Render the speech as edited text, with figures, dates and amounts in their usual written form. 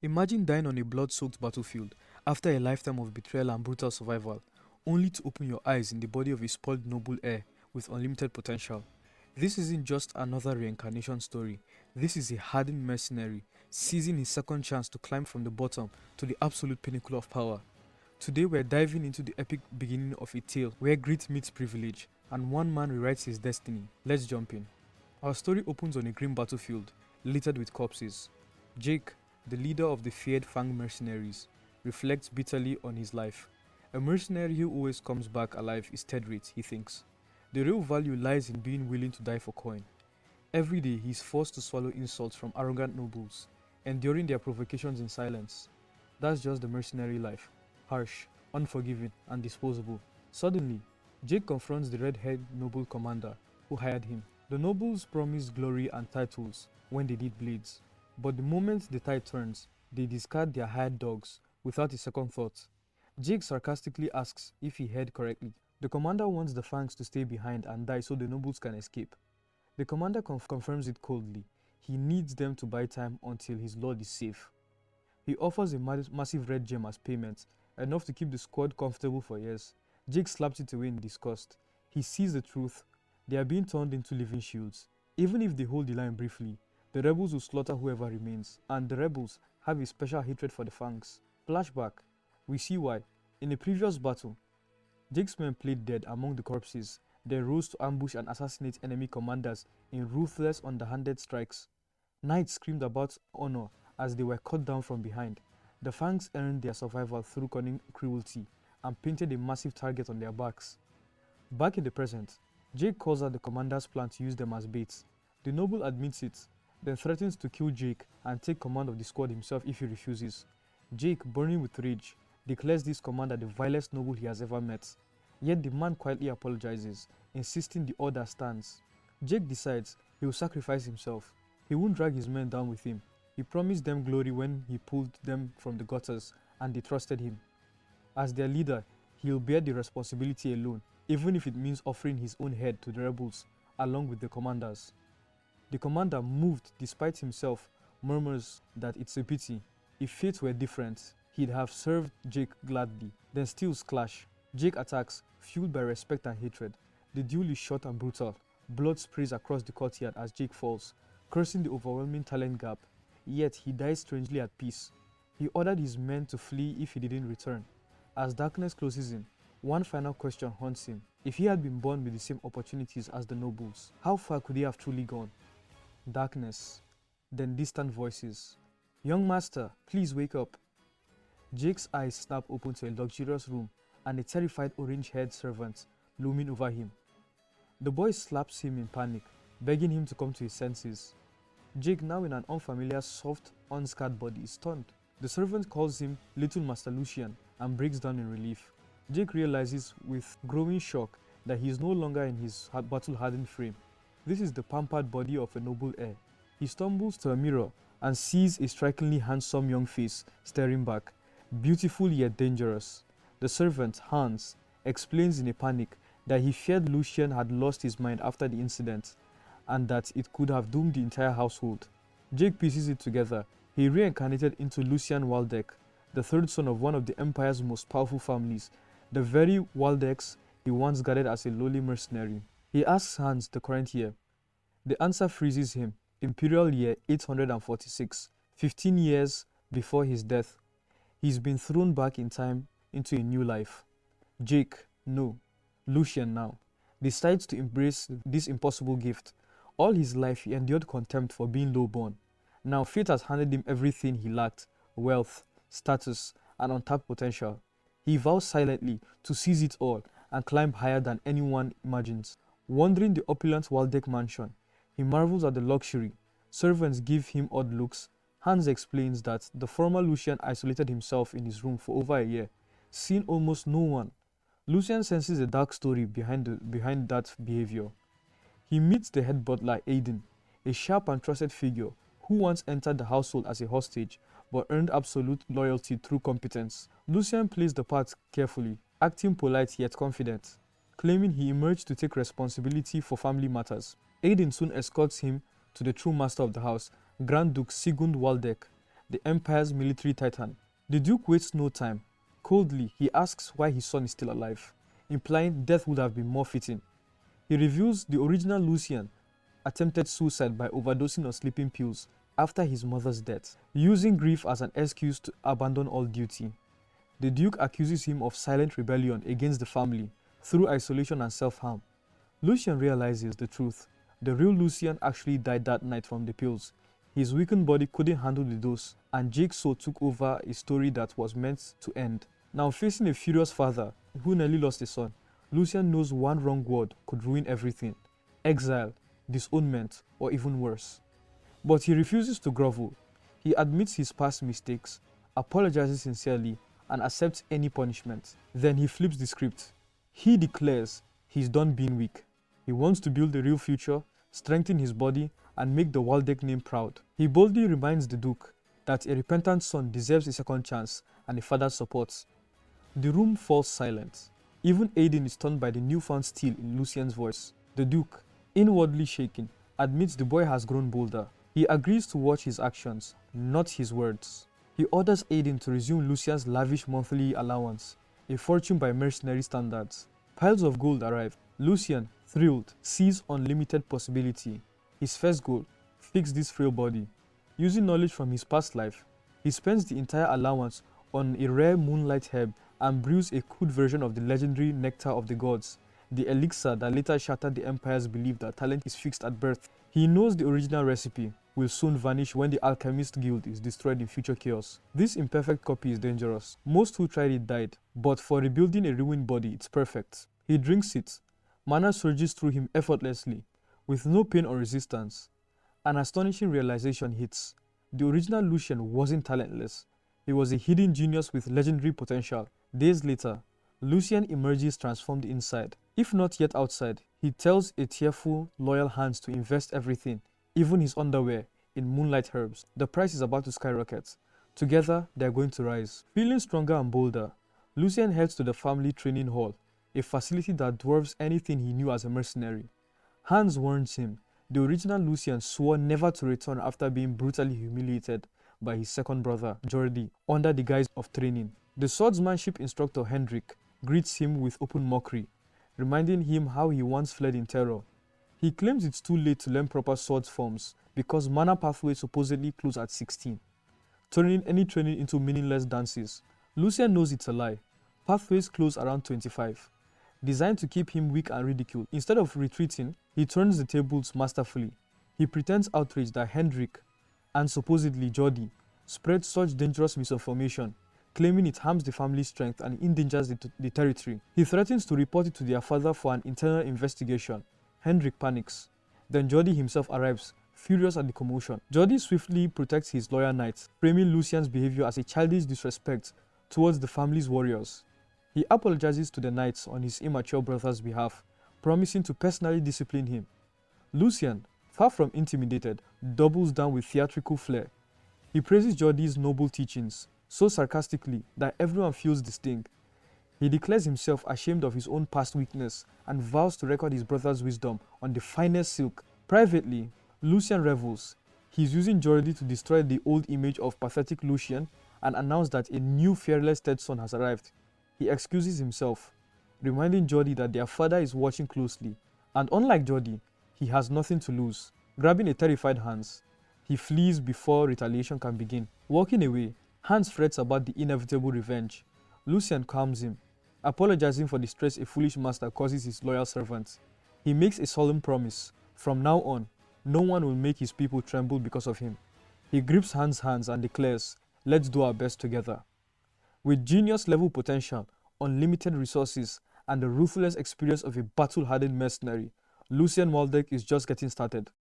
Imagine dying on a blood-soaked battlefield after a lifetime of betrayal and brutal survival, only to open your eyes in the body of a spoiled noble heir with unlimited potential. This isn't just another reincarnation story. This is a hardened mercenary, seizing his second chance to climb from the bottom to the absolute pinnacle of power. Today we're diving into the epic beginning of a tale where grit meets privilege, and one man rewrites his destiny. Let's jump in. Our story opens on a grim battlefield, littered with corpses. Jake, the leader of the feared Fang mercenaries, reflects bitterly on his life. A mercenary who always comes back alive is dead rate, he thinks. The real value lies in being willing to die for coin. Every day he is forced to swallow insults from arrogant nobles, enduring their provocations in silence. That's just the mercenary life. Harsh, unforgiving, and disposable. Suddenly, Jake confronts the red-haired noble commander who hired him. The nobles promise glory and titles when they need blades, but the moment the tide turns, they discard their hired dogs without a second thought. Jake sarcastically asks if he heard correctly. The commander wants the Fangs to stay behind and die so the nobles can escape. The commander confirms it coldly. He needs them to buy time until his lord is safe. He offers a massive red gem as payment, enough to keep the squad comfortable for years. Jake slaps it away in disgust. He sees the truth. They are being turned into living shields. Even if they hold the line briefly, the rebels will slaughter whoever remains, and the rebels have a special hatred for the Fangs. Flashback. We see why. In a previous battle, Jake's men played dead among the corpses. They rose to ambush and assassinate enemy commanders in ruthless, underhanded strikes. Knights screamed about honor as they were cut down from behind. The Fangs earned their survival through cunning cruelty and painted a massive target on their backs. Back in the present, Jake calls out the commander's plan to use them as baits. The noble admits it, then threatens to kill Jake and take command of the squad himself if he refuses. Jake, burning with rage, declares this commander the vilest noble he has ever met. Yet the man quietly apologizes, insisting the order stands. Jake decides he will sacrifice himself. He won't drag his men down with him. He promised them glory when he pulled them from the gutters, and they trusted him. As their leader, he will bear the responsibility alone, even if it means offering his own head to the rebels, along with the commanders. The commander, moved despite himself, murmurs that it's a pity. If fate were different, he'd have served Jake gladly. Then steals clash. Jake attacks, fueled by respect and hatred. The duel is short and brutal. Blood sprays across the courtyard as Jake falls, cursing the overwhelming talent gap. Yet he dies strangely at peace. He ordered his men to flee if he didn't return. As darkness closes in, one final question haunts him. If he had been born with the same opportunities as the nobles, how far could he have truly gone? Darkness, then distant voices. "Young master, please wake up." Jake's eyes snap open to a luxurious room and a terrified orange-haired servant looming over him. The boy slaps him in panic, begging him to come to his senses. Jake, now in an unfamiliar, soft, unscarred body, is stunned. The servant calls him Little Master Lucian and breaks down in relief. Jake realizes with growing shock that he is no longer in his battle-hardened frame. This is the pampered body of a noble heir. He stumbles to a mirror and sees a strikingly handsome young face staring back, beautiful yet dangerous. The servant, Hans, explains in a panic that he feared Lucian had lost his mind after the incident, and that it could have doomed the entire household. Jake pieces it together. He reincarnated into Lucian Waldk, the third son of one of the Empire's most powerful families, the very Waldks he once guarded as a lowly mercenary. He asks Hans the current year. The answer freezes him. Imperial year 846, 15 years before his death. He's been thrown back in time into a new life. Jake, no, Lucian now, decides to embrace this impossible gift. All his life he endured contempt for being lowborn. Now fate has handed him everything he lacked: wealth, status, and untapped potential. He vows silently to seize it all and climb higher than anyone imagines. Wandering the opulent Waldek mansion, he marvels at the luxury. Servants give him odd looks. Hans explains that the former Lucian isolated himself in his room for over a year, seeing almost no one. Lucian senses a dark story behind that behavior. He meets the head butler Aiden, a sharp and trusted figure who once entered the household as a hostage but earned absolute loyalty through competence. Lucian plays the part carefully, acting polite yet confident, claiming he emerged to take responsibility for family matters. Aiden soon escorts him to the true master of the house, Grand Duke Sigun Waldk, the Empire's military titan. The Duke wastes no time. Coldly, he asks why his son is still alive, implying death would have been more fitting. He reveals the original Lucian attempted suicide by overdosing on sleeping pills after his mother's death, using grief as an excuse to abandon all duty. The Duke accuses him of silent rebellion against the family through isolation and self-harm. Lucian realizes the truth. The real Lucian actually died that night from the pills. His weakened body couldn't handle the dose, and Jake's soul took over a story that was meant to end. Now facing a furious father who nearly lost a son, Lucian knows one wrong word could ruin everything: exile, disownment, or even worse. But he refuses to grovel. He admits his past mistakes, apologizes sincerely, and accepts any punishment. Then he flips the script. He declares he's done being weak. He wants to build a real future, strengthen his body, and make the Waldek name proud. He boldly reminds the Duke that a repentant son deserves a second chance and a father's support. The room falls silent. Even Aiden is stunned by the newfound steel in Lucian's voice. The Duke, inwardly shaken, admits the boy has grown bolder. He agrees to watch his actions, not his words. He orders Aiden to resume Lucian's lavish monthly allowance, a fortune by mercenary standards. Piles of gold arrive. Lucian, thrilled, sees unlimited possibility. His first goal: fix this frail body. Using knowledge from his past life, he spends the entire allowance on a rare moonlight herb and brews a crude version of the legendary nectar of the gods, the elixir that later shattered the Empire's belief that talent is fixed at birth. He knows the original recipe will soon vanish when the Alchemist Guild is destroyed in future chaos. This imperfect copy is dangerous. Most who tried it died, but for rebuilding a ruined body, it's perfect. He drinks it. Mana surges through him effortlessly, with no pain or resistance. An astonishing realization hits. The original Lucian wasn't talentless. He was a hidden genius with legendary potential. Days later, Lucian emerges transformed inside. If not yet outside, he tells a tearful, loyal Hans to invest everything, even his underwear, in moonlight herbs. The price is about to skyrocket. Together, they're going to rise. Feeling stronger and bolder, Lucian heads to the family training hall, a facility that dwarfs anything he knew as a mercenary. Hans warns him. The original Lucian swore never to return after being brutally humiliated by his second brother, Jordi, under the guise of training. The swordsmanship instructor, Hrik, greets him with open mockery, reminding him how he once fled in terror. He claims it's too late to learn proper swords forms because mana pathways supposedly close at 16, turning any training into meaningless dances. Lucian knows it's a lie. Pathways close around 25, designed to keep him weak and ridiculed. Instead of retreating, he turns the tables masterfully. He pretends outraged that Hrik and supposedly Jordi spread such dangerous misinformation, claiming it harms the family's strength and endangers the territory. He threatens to report it to their father for an internal investigation. Hrik panics. Then Jordi himself arrives, furious at the commotion. Jordi swiftly protects his loyal knight, framing Lucian's behavior as a childish disrespect towards the family's warriors. He apologizes to the knights on his immature brother's behalf, promising to personally discipline him. Lucian, far from intimidated, doubles down with theatrical flair. He praises Jordi's noble teachings, so sarcastically that everyone feels the sting. He declares himself ashamed of his own past weakness and vows to record his brother's wisdom on the finest silk. Privately, Lucian revels. He's using Jordi to destroy the old image of pathetic Lucian and announce that a new fearless third son has arrived. He excuses himself, reminding Jordi that their father is watching closely, and unlike Jordi, he has nothing to lose. Grabbing a terrified Hans, he flees before retaliation can begin. Walking away, Hans frets about the inevitable revenge. Lucian calms him, apologizing for the stress a foolish master causes his loyal servants. He makes a solemn promise. From now on, no one will make his people tremble because of him. He grips Hans' hands and declares, "Let's do our best together." With genius-level potential, unlimited resources, and the ruthless experience of a battle-hardened mercenary, Lucian Waldk is just getting started.